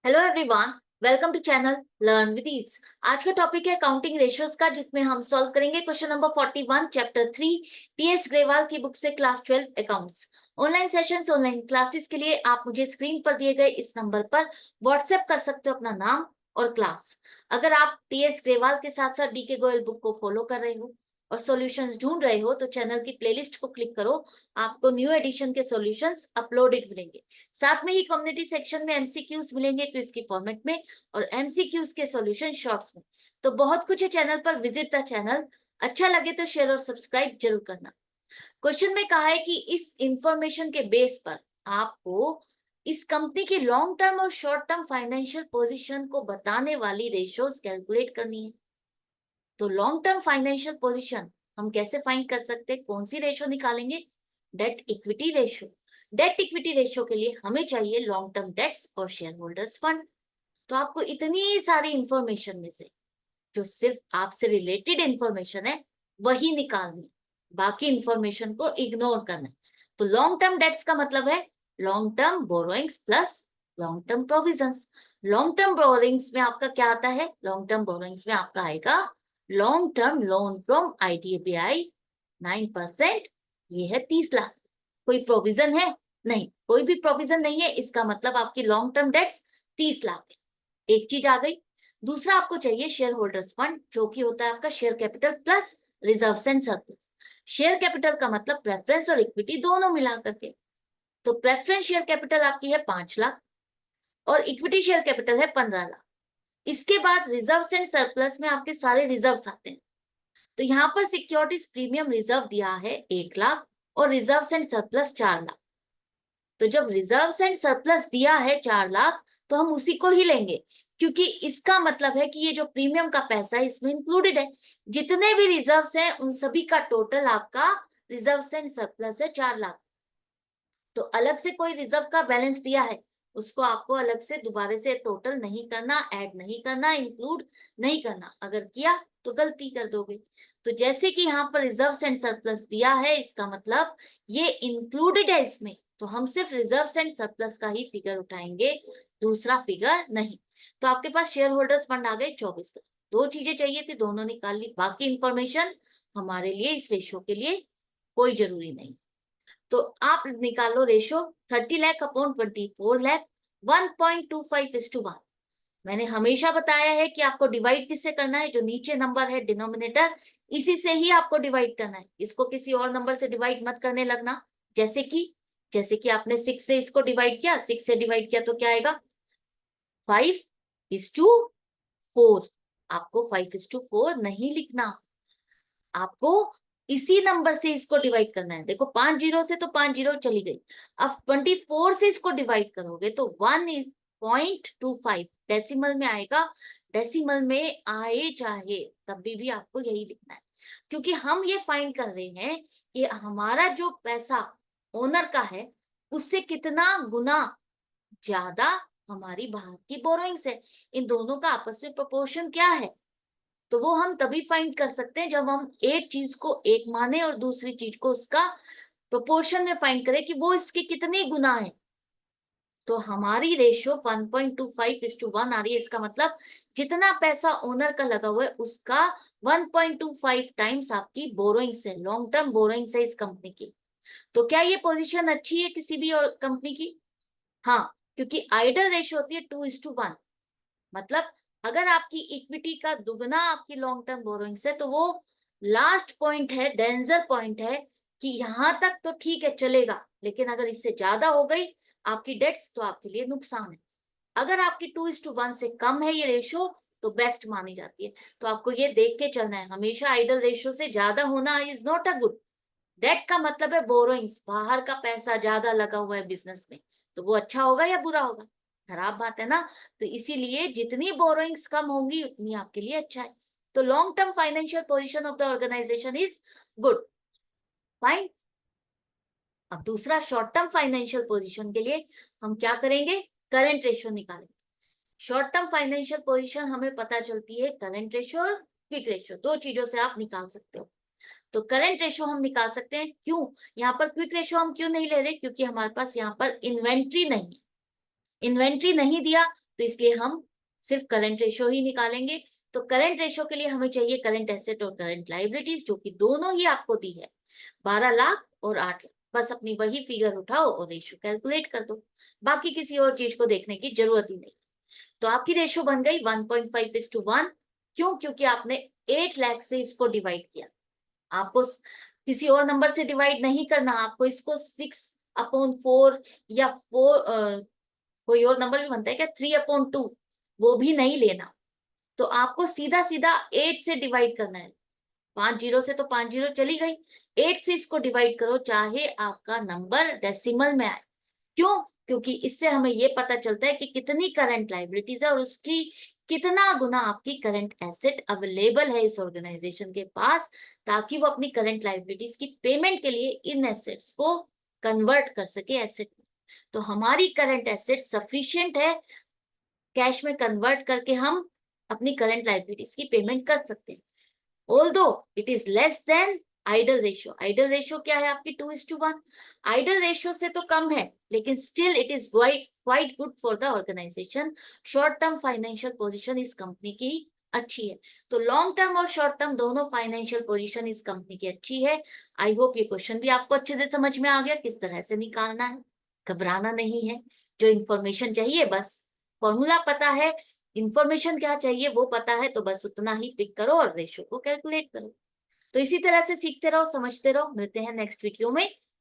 Hello everyone, welcome to channel learn with ease. आज का topic है काउंटिंग रेशियोज का, जिसमें हम सॉल्व करेंगे question number 41 chapter 3 TS Grewal की बुक से class 12 accounts. Online sessions, online classes के लिए आप मुझे स्क्रीन पर दिए गए इस नंबर पर व्हाट्सएप कर सकते हो अपना नाम और क्लास। अगर आप टीएस ग्रेवाल के साथ साथ डीके गोयल बुक को फॉलो कर रहे हो और सॉल्यूशंस ढूंढ रहे हो तो चैनल की प्लेलिस्ट को क्लिक करो, आपको न्यू एडिशन के सॉल्यूशंस अपलोडेड मिलेंगे। साथ में ही कम्युनिटी सेक्शन में एमसीक्यूज मिलेंगे क्विज की फॉर्मेट में और एमसीक्यूज के सॉल्यूशन शॉर्ट्स में। तो बहुत कुछ है चैनल पर, विजिट द चैनल। अच्छा लगे तो शेयर और सब्सक्राइब जरूर करना। क्वेश्चन में कहा है कि इस इंफॉर्मेशन के बेस पर आपको इस कंपनी की लॉन्ग टर्म और शॉर्ट टर्म फाइनेंशियल पोजीशन को बताने वाली रेशियोज कैलकुलेट करनी है। तो लॉन्ग टर्म फाइनेंशियल पोजीशन हम कैसे फाइंड कर सकते हैं, कौन सी रेशियो निकालेंगे? Debt equity ratio. Debt equity ratio के लिए हमें चाहिए लॉन्ग टर्म डेट्स और शेयर होल्डर्स फंड। तो आपको इतनी सारी इंफॉर्मेशन में से जो सिर्फ आपसे रिलेटेड इंफॉर्मेशन है वही निकालनी है, बाकी इंफॉर्मेशन को इग्नोर करना है। तो लॉन्ग टर्म डेट्स का मतलब है long term borrowings plus long term provisions. Long term borrowings में आपका क्या आता है? लॉन्ग टर्म बोरोइंग्स में आपका आएगा long term loan from IDBI 9%, ये है 30 लाख। कोई प्रोविजन है? नहीं, कोई भी प्रोविजन नहीं है, इसका मतलब आपकी लॉन्ग टर्म डेट्स 30 लाख है। एक चीज आ गई। दूसरा आपको चाहिए शेयर होल्डर्स फंड, जो कि होता है आपका share capital plus reserves and surplus. Share capital का मतलब प्रेफरेंस और इक्विटी दोनों मिला करके। तो प्रेफरेंस शेयर कैपिटल आपकी है 5 लाख और इक्विटी शेयर कैपिटल है 15 लाख। इसके बाद रिजर्व्स एंड सरप्लस में आपके सारे रिजर्व्स आते हैं। तो यहाँ पर सिक्योरिटीज प्रीमियम रिजर्व दिया है 1 लाख और रिजर्व्स एंड सरप्लस 4 लाख। तो जब रिजर्व्स एंड सरप्लस दिया है 4 लाख तो हम उसी को ही लेंगे, क्योंकि इसका मतलब है कि ये जो प्रीमियम का पैसा है इसमें इंक्लूडेड है। जितने भी रिजर्व्स हैं उन सभी का टोटल आपका रिजर्व्स एंड सरप्लस है 4 लाख। तो अलग से कोई रिजर्व का बैलेंस दिया है, उसको आपको अलग से दोबारा से टोटल नहीं करना, ऐड नहीं करना, इंक्लूड नहीं करना। अगर किया तो गलती कर दोगे। तो जैसे कि यहाँ पर रिजर्व्स एंड सरप्लस दिया है, इसका मतलब ये इंक्लूडेड है इसमें, तो हम सिर्फ रिजर्व्स एंड सरप्लस का ही फिगर उठाएंगे, दूसरा फिगर नहीं। तो आपके पास शेयर होल्डर्स फंड आ गए 24 लाख। दो चीजें चाहिए थी, दोनों निकाल ली। बाकी इंफॉर्मेशन हमारे लिए इस रेशो के लिए कोई जरूरी नहीं। तो आप निकालो रेशो 30 लाख अपॉन 24 लाख, 1.25:1। मैंने हमेशा बताया है कि आपको डिवाइड किससे करना है? जो नीचे नंबर है डिनोमिनेटर, इसी से ही आपको डिवाइड करना है। इसको किसी और नंबर से डिवाइड मत करने लगना। जैसे कि आपने 6 से इसको डिवाइड किया, 6 से डिवाइड किया तो क्या आएगा? 5:4। आपको 5:4 नहीं लिखना, आपको इसी नंबर से इसको डिवाइड करना है। देखो 5 जीरो से तो 5 जीरो चली गई। अब 24 से इसको डिवाइड करोगे तो 1.25 डेसिमल में आएगा। डेसिमल में आए चाहे तभी भी आपको यही लिखना है, क्योंकि हम ये फाइंड कर रहे हैं कि हमारा जो पैसा ओनर का है उससे कितना गुना ज्यादा हमारी बाहर की बोरोइंग्स है। इन दोनों का आपस में प्रोपोर्शन क्या है? तो वो हम तभी फाइंड कर सकते हैं जब हम एक चीज को एक माने और दूसरी चीज को उसका प्रोपोर्शन में फाइंड करें कि वो इसके कितने गुना है। तो हमारी रेशियो 1.25:1 आ रही है। इसका मतलब जितना पैसा ओनर का लगा हुआ है उसका 1.25 टाइम्स आपकी बोरोइंग्स है, लॉन्ग टर्म बोरोइंग्स है इस कंपनी की। तो क्या ये पोजीशन अच्छी है किसी भी और कंपनी की? हाँ, क्योंकि आइडल रेशियो होती है 2:1। मतलब अगर आपकी इक्विटी का दुगना आपकी लॉन्ग टर्म बोरोइंग्स है तो वो लास्ट पॉइंट है, डेंजर पॉइंट है कि यहां तक तो ठीक है चलेगा, लेकिन अगर इससे ज्यादा हो गई आपकी डेट्स तो आपके लिए नुकसान है। अगर आपकी 2:1 से कम है ये रेशियो तो बेस्ट मानी जाती है। तो आपको ये देख के चलना है, हमेशा आइडल रेशियो से ज्यादा होना is not a good. Debt का मतलब है बोरोइंग्स, बाहर का पैसा ज्यादा लगा हुआ है बिजनेस में, तो वो अच्छा होगा या बुरा होगा? खराब बात है ना। तो इसीलिए जितनी बोरोइंग्स कम होंगी उतनी आपके लिए अच्छा है। तो long term financial position of the organisation is good. Fine. अब दूसरा शॉर्ट टर्म फाइनेंशियल पोजीशन के लिए हम क्या करेंगे? करंट रेशियो निकालेंगे। शॉर्ट टर्म फाइनेंशियल पोजीशन हमें पता चलती है करंट रेशियो और क्विक रेशियो, दो चीजों से आप निकाल सकते हो। तो करंट रेशियो हम निकाल सकते हैं। क्यों? यहाँ पर क्विक रेशियो हम क्यों नहीं ले रहे? क्योंकि हमारे पास यहाँ पर इन्वेंट्री नहीं, इन्वेंट्री नहीं दिया तो इसलिए हम सिर्फ करंट रेशो ही निकालेंगे। तो करंट रेशो के लिए हमें चाहिए करंट एसेट और करंट लाइबिलिटीज, जो कि दोनों ही आपको दी है, 12 लाख और 8 लाख। बस अपनी वही फिगर उठाओ और रेशो कैलकुलेट कर दो, बाकी किसी और चीज को देखने की जरूरत ही नहीं। तो आपकी रेशो बन गई 1.5:1। क्यों? क्योंकि आपने 8 लाख से इसको डिवाइड किया। आपको किसी और नंबर से डिवाइड नहीं करना, आपको इसको 6/4 या 4, कोई और नंबर भी बनता है क्या, 3/2, वो भी नहीं लेना। तो आपको सीधा सीधा 8 से डिवाइड करना है। 5 जीरो से तो 5 जीरो चली गई, 8 से इसको डिवाइड करो, चाहे आपका नंबर डेसिमल में आए। क्यों? क्योंकि इससे हमें ये पता चलता है कि कितनी करंट लाइबिलिटीज है और उसकी कितना गुना आपकी करंट एसेट अवेलेबल है इस ऑर्गेनाइजेशन के पास, ताकि वो अपनी करंट लाइबिलिटीज की पेमेंट के लिए इन एसेट्स को कन्वर्ट कर सके एसेट में। तो हमारी करंट एसेट सफिशिएंट है, कैश में कन्वर्ट करके हम अपनी करंट लाइबिलिटीज की पेमेंट कर सकते हैं। Although it is less than ideal ratio. Ideal ratio क्या है आपकी? 2:1। आइडल रेशियो से तो कम है, लेकिन still it is quite good for the organisation. Short term financial position इस कंपनी की अच्छी है। तो लॉन्ग टर्म और शॉर्ट टर्म दोनों फाइनेंशियल पोजीशन इस कंपनी की अच्छी है। आई होप ये क्वेश्चन भी आपको अच्छे से समझ में आ गया किस तरह से निकालना है। घबराना नहीं है, जो इंफॉर्मेशन चाहिए बस फॉर्मूला पता है, इंफॉर्मेशन क्या चाहिए वो पता है, तो बस उतना ही पिक करो और रेशो को कैलकुलेट करो। तो इसी तरह से सीखते रहो, समझते रहो। मिलते हैं नेक्स्ट वीडियो में।